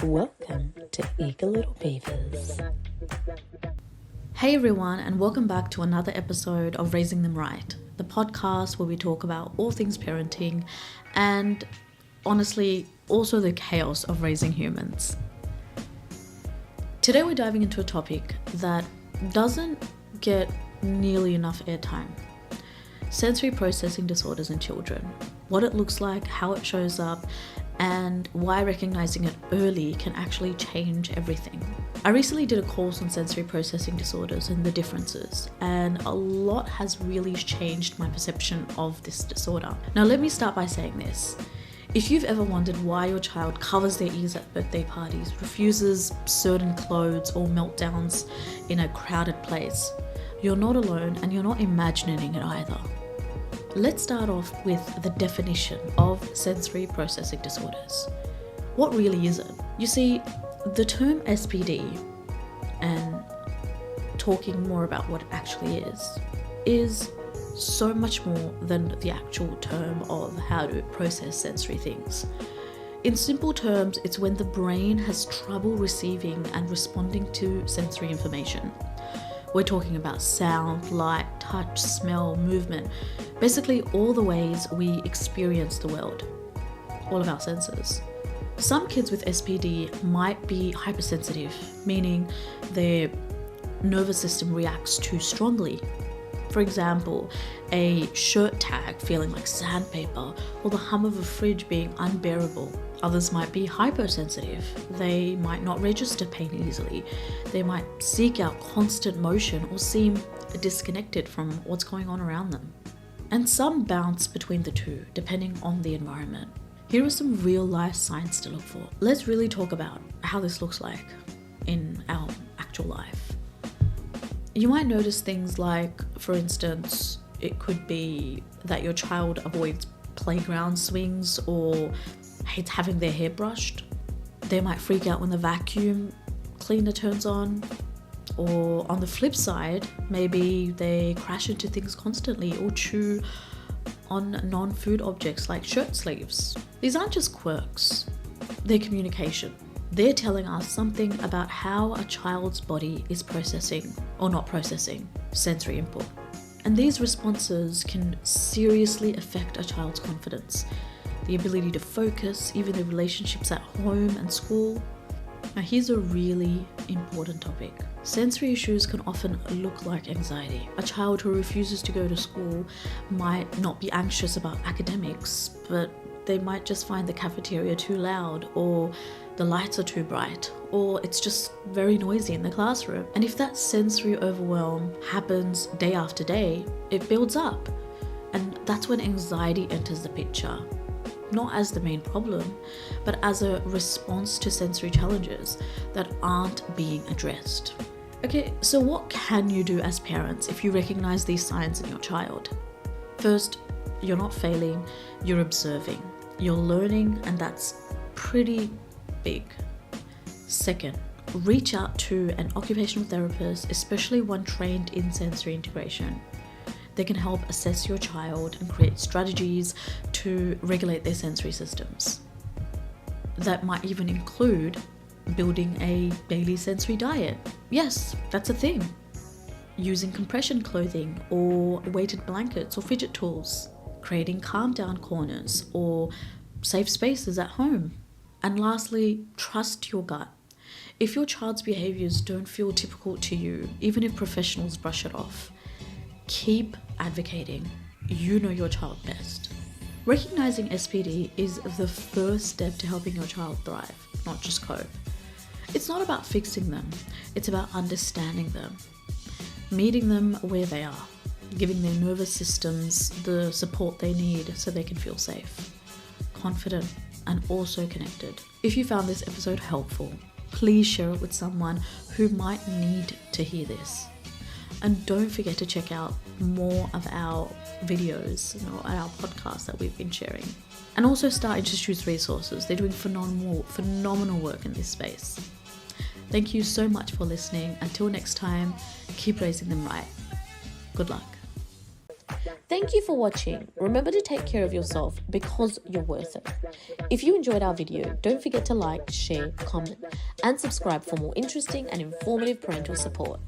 Welcome to Eager Little Beavers. Hey everyone, and welcome back to another episode of Raising Them Right, the podcast where we talk about all things parenting and, honestly, also the chaos of raising humans. Today we're diving into a topic that doesn't get nearly enough airtime. Sensory processing disorders in children. What it looks like, how it shows up, and why recognizing it early can actually change everything. I recently did a course on sensory processing disorders and the differences, and a lot has really changed my perception of this disorder. Now let me start by saying this. If you've ever wondered why your child covers their ears at birthday parties, refuses certain clothes, or meltdowns in a crowded place, you're not alone and you're not imagining it either. Let's start off with the definition of sensory processing disorders. What really is it? You see, the term SPD, and talking more about what it actually is so much more than the actual term of how to process sensory things. In simple terms, it's when the brain has trouble receiving and responding to sensory information. We're talking about sound, light, touch, smell, movement, basically all the ways we experience the world, all of our senses. Some kids with SPD might be hypersensitive, meaning their nervous system reacts too strongly. For example, a shirt tag feeling like sandpaper, or the hum of a fridge being unbearable. Others might be hypersensitive. They might not register pain easily. They might seek out constant motion or seem disconnected from what's going on around them. And some bounce between the two, depending on the environment. Here are some real life signs to look for. Let's really talk about how this looks like in our actual life. You might notice things like, for instance, it could be that your child avoids playground swings or hates having their hair brushed. They might freak out when the vacuum cleaner turns on. Or on the flip side, maybe they crash into things constantly or chew on non-food objects like shirt sleeves. These aren't just quirks, they're communication. They're telling us something about how a child's body is processing or not processing sensory input. And these responses can seriously affect a child's confidence, the ability to focus, even the relationships at home and school. Now here's a really important topic. Sensory issues can often look like anxiety. A child who refuses to go to school might not be anxious about academics, but they might just find the cafeteria too loud, or the lights are too bright, or it's just very noisy in the classroom. And if that sensory overwhelm happens day after day, it builds up. And that's when anxiety enters the picture. Not as the main problem, but as a response to sensory challenges that aren't being addressed. Okay, so what can you do as parents if you recognize these signs in your child? First, you're not failing, you're observing. You're learning, and that's pretty big. Second, reach out to an occupational therapist, especially one trained in sensory integration. They can help assess your child and create strategies to regulate their sensory systems. That might even include building a daily sensory diet. Yes, that's a thing. Using compression clothing or weighted blankets or fidget tools. Creating calm down corners or safe spaces at home. And lastly, trust your gut. If your child's behaviors don't feel typical to you, even if professionals brush it off, keep advocating. You know your child best. Recognizing SPD is the first step to helping your child thrive, not just cope. It's not about fixing them, it's about understanding them, meeting them where they are, giving their nervous systems the support they need so they can feel safe, confident, and also connected. If you found this episode helpful, please share it with someone who might need to hear this. And don't forget to check out more of our videos or our podcasts that we've been sharing. And also Star Institute's resources. They're doing phenomenal work in this space. Thank you so much for listening. Until next time, keep raising them right. Good luck. Thank Thank you for watching. Remember to take care of yourself because you're worth it. If you enjoyed our video, don't forget to like, share, comment, and subscribe for more interesting and informative parental support.